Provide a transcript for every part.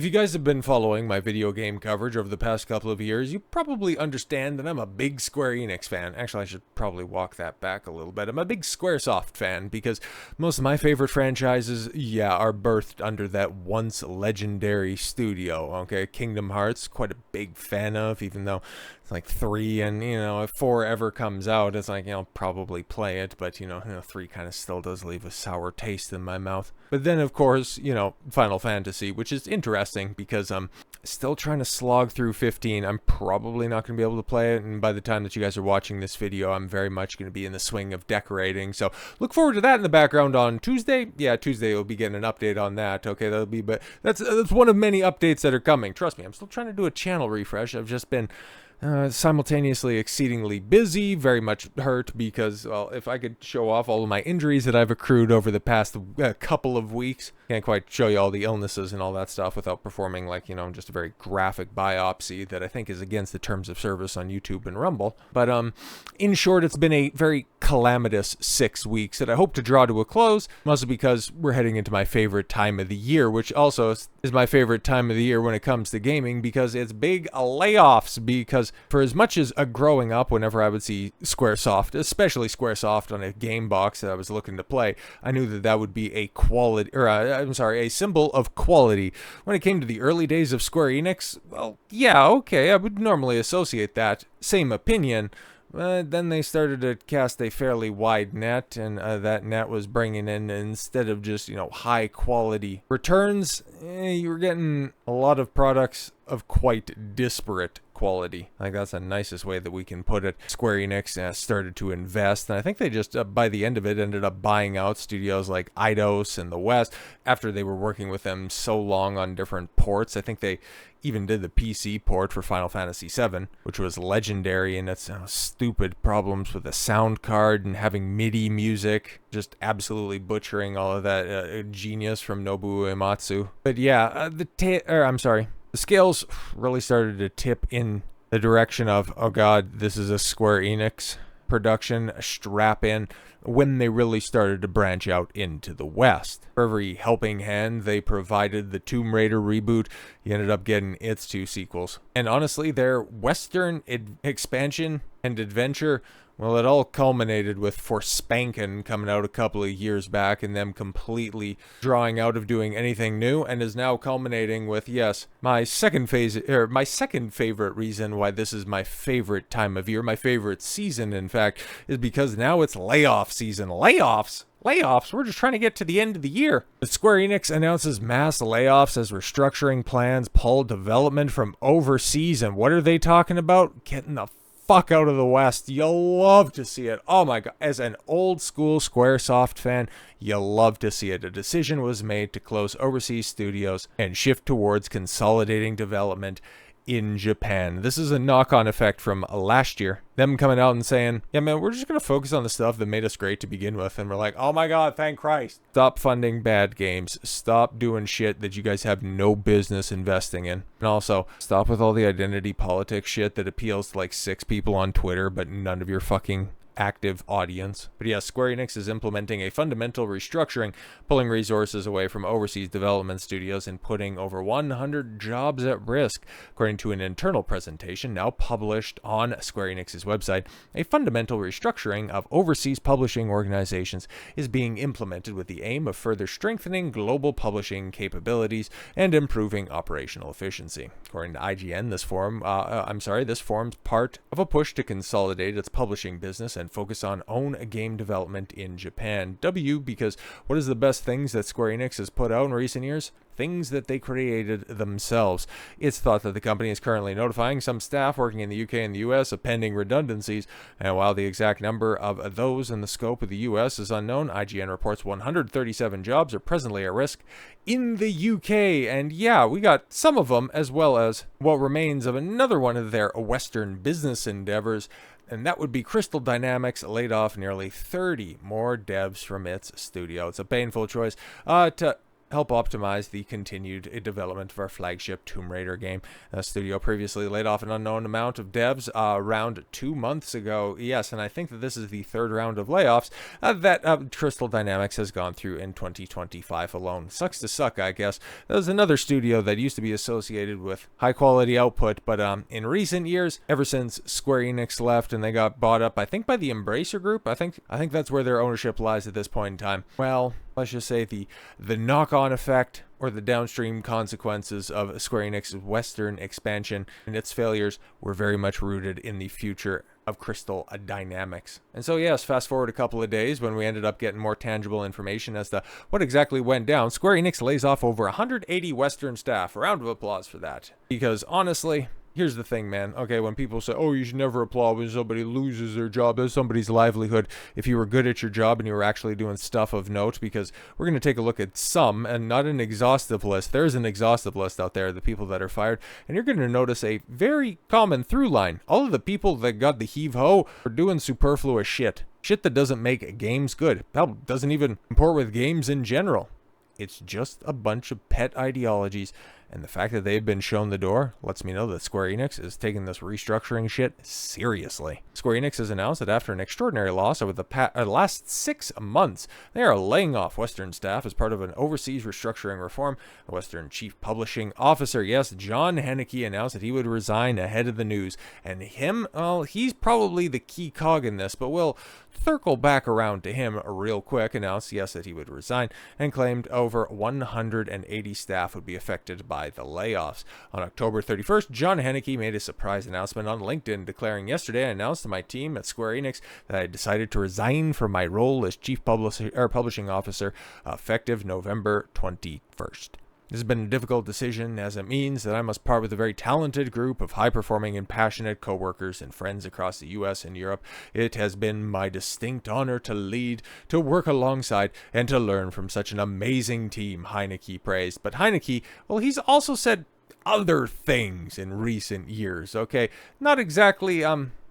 If you guys have been following my video game coverage over the past couple of years, you probably understand that I'm a big Square Enix fan. Actually, I should probably walk that back a little bit. I'm a big Squaresoft fan because most of my favorite franchises, are birthed under that once legendary studio, okay? Kingdom Hearts, quite a big fan of, even though it's like 3 and, if 4 ever comes out, it's like, probably play it, but, 3 kind of still does leave a sour taste in my mouth. But then, of course, Final Fantasy, which is interesting because I'm still trying to slog through 15. I'm probably not going to be able to play it, and by the time that you guys are watching this video, I'm very much going to be in the swing of decorating. So look forward to that in the background on Tuesday. Yeah, Tuesday we'll be getting an update on that. Okay, but that's one of many updates that are coming. Trust me, I'm still trying to do a channel refresh. I've just been simultaneously exceedingly busy, very much hurt because, well, if I could show off all of my injuries that I've accrued over the past couple of weeks, can't quite show you all the illnesses and all that stuff without performing just a very graphic biopsy that I think is against the terms of service on YouTube and Rumble. But in short, it's been a very calamitous 6 weeks that I hope to draw to a close, mostly because we're heading into my favorite time of the year, which also is my favorite time of the year when it comes to gaming because it's big layoffs. Because for as much as growing up, whenever I would see Squaresoft, especially Squaresoft on a game box that I was looking to play, I knew that that would be a a symbol of quality. When it came to the early days of Square Enix, well, yeah, okay, I would normally associate that same opinion. Then they started to cast a fairly wide net, and that net was bringing in, instead of just, high quality returns, you were getting a lot of products of quite disparate quality. Like, that's the nicest way that we can put it. Square Enix started to invest, and I think they just, by the end of it, ended up buying out studios like Eidos in the West after they were working with them so long on different ports. I think they even did the PC port for Final Fantasy VII, which was legendary in its stupid problems with the sound card and having MIDI music, just absolutely butchering all of that genius from Nobuo Uematsu. But yeah, the scales really started to tip in the direction of, oh god, this is a Square Enix production, strap in, when they really started to branch out into the West. For every helping hand they provided the Tomb Raider reboot, you ended up getting its 2 sequels. And honestly, their Western expansion and adventure, well, it all culminated with Forspanken coming out a couple of years back and them completely drawing out of doing anything new, and is now culminating with, yes, my second favorite reason why this is my favorite time of year, my favorite season, in fact, is because now it's layoff season. Layoffs? We're just trying to get to the end of the year. But Square Enix announces mass layoffs as restructuring plans pull development from overseas, and what are they talking about? Getting the fuck out of the West. You'll love to see it. Oh my god, as an old school Squaresoft fan, you'll love to see it. A decision was made to close overseas studios and shift towards consolidating development in Japan. This is a knock-on effect from last year. Them coming out and saying, yeah man, we're just going to focus on the stuff that made us great to begin with. And we're like, oh my god, thank Christ. Stop funding bad games. Stop doing shit that you guys have no business investing in. And also, stop with all the identity politics shit that appeals to like 6 people on Twitter, but none of your fucking active audience. But yeah, Square Enix is implementing a fundamental restructuring, pulling resources away from overseas development studios and putting over 100 jobs at risk. According to an internal presentation now published on Square Enix's website, a fundamental restructuring of overseas publishing organizations is being implemented with the aim of further strengthening global publishing capabilities and improving operational efficiency. According to IGN, this forms part of a push to consolidate its publishing business and focus on own game development in Japan. Because what is the best things that Square Enix has put out in recent years? Things that they created themselves. It's thought that the company is currently notifying some staff working in the UK and the US of pending redundancies, and while the exact number of those in the scope of the US is unknown, IGN reports 137 jobs are presently at risk in the UK, and yeah, we got some of them, as well as what remains of another one of their Western business endeavors, and that would be Crystal Dynamics laid off nearly 30 more devs from its studio. It's a painful choice to help optimize the continued development of our flagship Tomb Raider game. The studio previously laid off an unknown amount of devs around 2 months ago. Yes, and I think that this is the third round of layoffs that Crystal Dynamics has gone through in 2025 alone. Sucks to suck, I guess. There's another studio that used to be associated with high quality output, but in recent years, ever since Square Enix left and they got bought up, I think by the Embracer Group, I think that's where their ownership lies at this point in time. Well, let's just say the knock-on effect or the downstream consequences of Square Enix's Western expansion and its failures were very much rooted in the future of Crystal Dynamics. And so yes, fast forward a couple of days when we ended up getting more tangible information as to what exactly went down. Square Enix lays off over 180 Western staff. A round of applause for that. Because honestly, here's the thing, man. Okay, when people say, oh, you should never applaud when somebody loses their job, that's somebody's livelihood. If you were good at your job and you were actually doing stuff of note, because we're going to take a look at some and not an exhaustive list. There's an exhaustive list out there, the people that are fired, and you're going to notice a very common through line. All of the people that got the heave-ho are doing superfluous shit. Shit that doesn't make games good. Hell, doesn't even comport with games in general. It's just a bunch of pet ideologies. And the fact that they've been shown the door lets me know that Square Enix is taking this restructuring shit seriously. Square Enix has announced that after an extraordinary loss over the last 6 months, they are laying off Western staff as part of an overseas restructuring reform. The Western Chief Publishing Officer, yes, John Heinecke, announced that he would resign ahead of the news. And him, well, he's probably the key cog in this, but we'll circle back around to him real quick. Announced, yes, that he would resign and claimed over 180 staff would be affected by the layoffs. On October 31st, John Heinecke made a surprise announcement on LinkedIn declaring, yesterday I announced to my team at Square Enix that I decided to resign from my role as Chief Publishing Officer effective November 21st. This has been a difficult decision, as it means that I must part with a very talented group of high-performing and passionate co-workers and friends across the U.S. and Europe. It has been my distinct honor to lead, to work alongside, and to learn from such an amazing team, Heinecke praised. But Heinecke, well, he's also said other things in recent years, okay? Not exactly,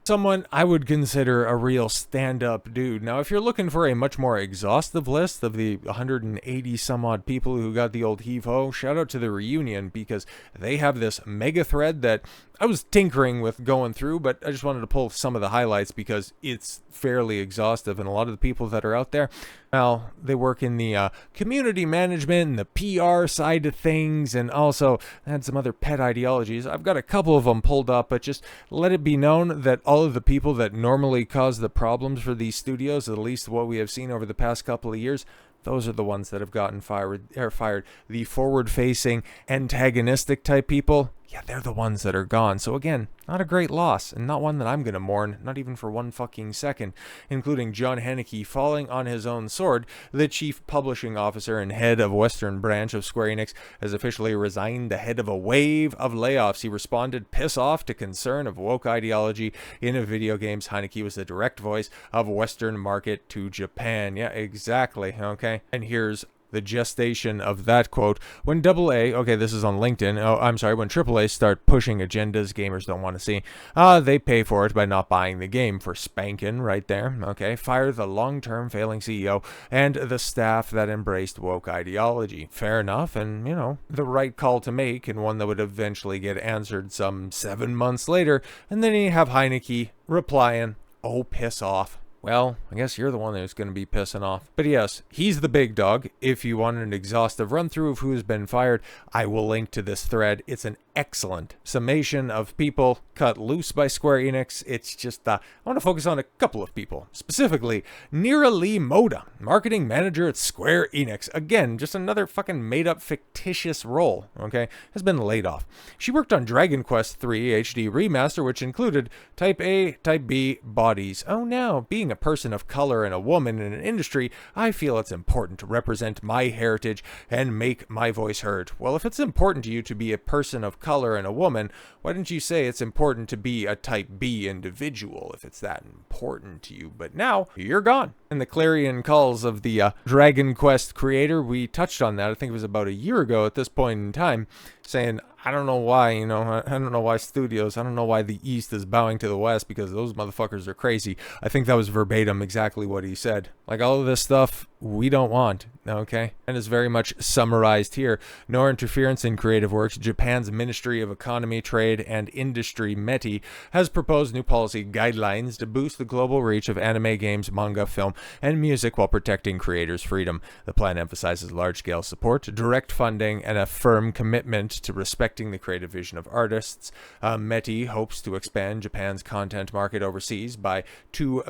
someone I would consider a real stand-up dude. Now, if you're looking for a much more exhaustive list of the 180 some odd people who got the old heave-ho, shout out to the reunion, because they have this mega thread that I was tinkering with going through, but I just wanted to pull some of the highlights because it's fairly exhaustive, and a lot of the people that are out there, well, they work in the community management and the PR side of things, and also had some other pet ideologies. I've got a couple of them pulled up, but just let it be known that all of the people that normally cause the problems for these studios, at least what we have seen over the past couple of years, those are the ones that have gotten fired. The forward-facing, antagonistic type people, yeah, they're the ones that are gone. So again, not a great loss, and not one that I'm going to mourn, not even for one fucking second, including John Heinecke falling on his own sword. The Chief Publishing Officer and head of Western Branch of Square Enix has officially resigned ahead of a wave of layoffs. He responded, piss off to concern of woke ideology in video games. Heinecke was the direct voice of Western market to Japan. Yeah, exactly, okay? And here's the gestation of that quote. When AA, okay, this is on LinkedIn. Oh, I'm sorry. When AAA start pushing agendas gamers don't want to see, they pay for it by not buying the game for spanking right there. Okay, fire the long-term failing CEO and the staff that embraced woke ideology. Fair enough, and you know, the right call to make, and one that would eventually get answered some 7 months later. And then you have Heinecke replying, "Oh, piss off." Well, I guess you're the one that's going to be pissing off. But yes, he's the big dog. If you want an exhaustive run-through of who's been fired, I will link to this thread. It's an excellent summation of people cut loose by Square Enix. It's just, I want to focus on a couple of people. Specifically, Niralee Moda, marketing manager at Square Enix. Again, just another fucking made-up fictitious role, okay, has been laid off. She worked on Dragon Quest III HD Remaster, which included Type A, Type B bodies. Oh no, being a person of color and a woman in an industry, I feel it's important to represent my heritage and make my voice heard. Well, if it's important to you to be a person of color and a woman, why didn't you say it's important to be a Type B individual if it's that important to you? But now, you're gone. And the clarion calls of the Dragon Quest creator, we touched on that, I think it was about a year ago at this point in time, saying, I don't know why, you know, I don't know why studios, I don't know why the East is bowing to the West, because those motherfuckers are crazy. I think that was verbatim exactly what he said. Like, all of this stuff we don't want, okay? And it's very much summarized here. No interference in creative works. Japan's Ministry of Economy, Trade, and Industry, METI, has proposed new policy guidelines to boost the global reach of anime, games, manga, film, and music while protecting creators' freedom. The plan emphasizes large-scale support, direct funding, and a firm commitment to respecting the creative vision of artists. METI hopes to expand Japan's content market overseas by 2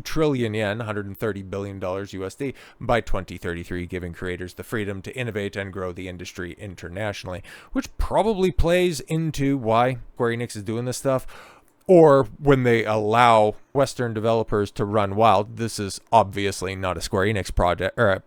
trillion yen, $130 billion USD, by 2033, giving creators the freedom to innovate and grow the industry internationally, which probably plays into why Square Enix is doing this stuff. Or when they allow Western developers to run wild. This is obviously not a Square Enix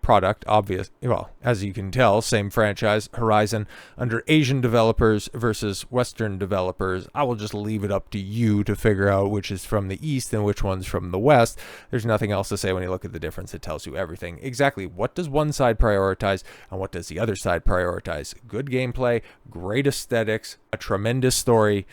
product, obvious. Well, as you can tell, same franchise, Horizon, under Asian developers versus Western developers. I will just leave it up to you to figure out which is from the East and which one's from the West. There's nothing else to say when you look at the difference. It tells you everything. Exactly what does one side prioritize and what does the other side prioritize? Good gameplay, great aesthetics, a tremendous story,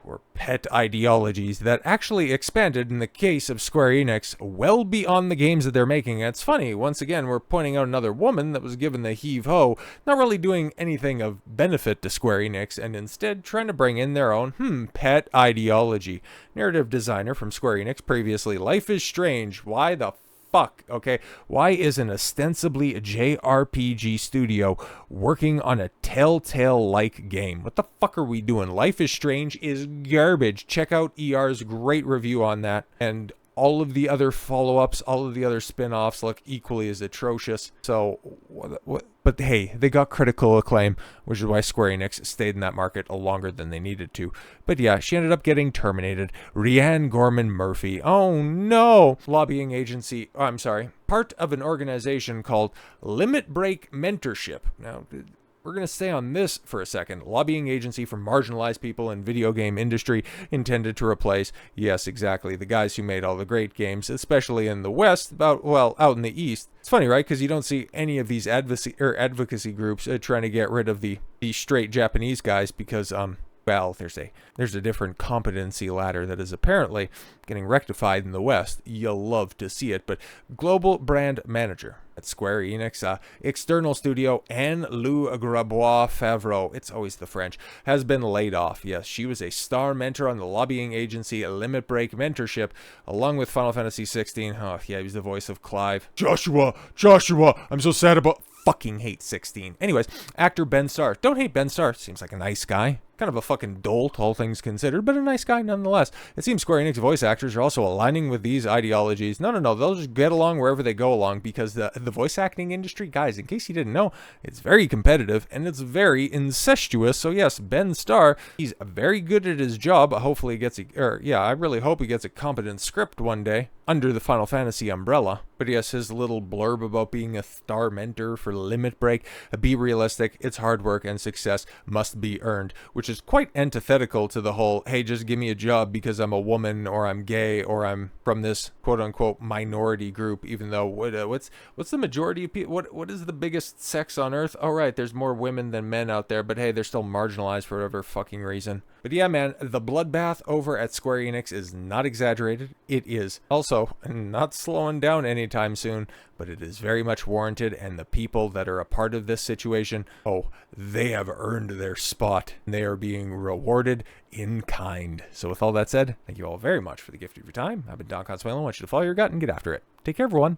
or pet ideologies that actually expanded, in the case of Square Enix, well beyond the games that they're making. And it's funny, once again, we're pointing out another woman that was given the heave-ho, not really doing anything of benefit to Square Enix, and instead trying to bring in their own, pet ideology. Narrative designer from Square Enix, previously Life is Strange. Why the fuck, okay? Why is an ostensibly JRPG studio working on a Telltale-like game? What the fuck are we doing? Life is Strange is garbage. Check out ER's great review on that, and all of the other follow-ups, all of the other spin-offs look equally as atrocious. So, but hey, they got critical acclaim, which is why Square Enix stayed in that market longer than they needed to. But yeah, she ended up getting terminated. Rhiannon Gorman Murphy. Oh no! Lobbying agency, part of an organization called Limit Break Mentorship. Now, we're going to stay on this for a second. Lobbying agency for marginalized people in video game industry, intended to replace, yes, exactly, the guys who made all the great games, especially in the West, out in the East. It's funny, right? Because you don't see any of these advocacy groups trying to get rid of the straight Japanese guys because, well, there's a different competency ladder that is apparently getting rectified in the West. You'll love to see it. But global brand manager at Square Enix, external studio Anne-Lou Grabois-Favreau, it's always the French, has been laid off. Yes, she was a star mentor on the lobbying agency Limit Break Mentorship, along with Final Fantasy 16. Oh, yeah, he was the voice of Clive. Joshua, I'm so sad about... Fucking hate 16. Anyways, actor Ben Starr. Don't hate Ben Starr. Seems like a nice guy. Kind of a fucking dolt, all things considered, but a nice guy nonetheless. It seems Square Enix voice actors are also aligning with these ideologies. No, they'll just get along wherever they go along, because the voice acting industry, guys, in case you didn't know, it's very competitive and it's very incestuous. So yes, Ben Starr, he's very good at his job. Hopefully he gets I really hope he gets a competent script one day under the Final Fantasy umbrella. But yes, his little blurb about being a star mentor for Limit Break, be realistic, it's hard work and success must be earned, which is quite antithetical to the whole, hey, just give me a job because I'm a woman or I'm gay or I'm from this quote-unquote minority group, even though what's the majority of people, what is the biggest sex on earth? Oh right, there's more women than men out there, but hey, they're still marginalized for whatever fucking reason. But yeah, man, the bloodbath over at Square Enix is not exaggerated. It is also not slowing down anytime soon, but it is very much warranted, and the people that are a part of this situation, oh, they have earned their spot. They are being rewarded in kind. So with all that said, thank you all very much for the gift of your time. I've been Don Consuelo. I want you to follow your gut and get after it. Take care, everyone.